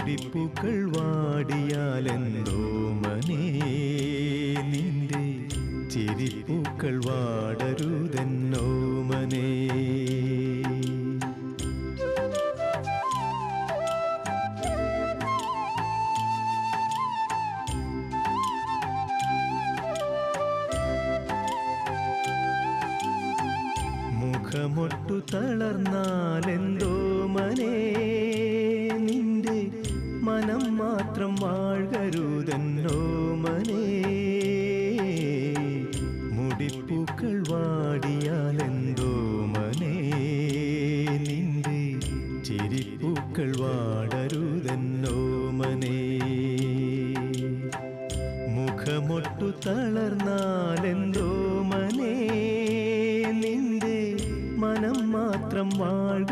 മുടിപ്പൂക്കൾ വാടിയാലെന്തോമനേ നിന്റെ ചിരിപ്പൂക്കൾ വാടരുതെന്നോമനേ. മുഖമൊട്ടു തളർന്നാലെന്തോമനേ നിന്റെ മനം മാത്രം വാഴരുതെന്നോമനേ. മുടിപ്പൂക്കൾ വാടിയാലെന്തോമനേ നിന്റെ ചിരിപ്പൂക്കൾ വാടരുതെന്നോമനേ. മുഖമൊട്ടു തളർന്നാലെന്തോമനേ നിന്റെ മനം മാത്രം വാഴ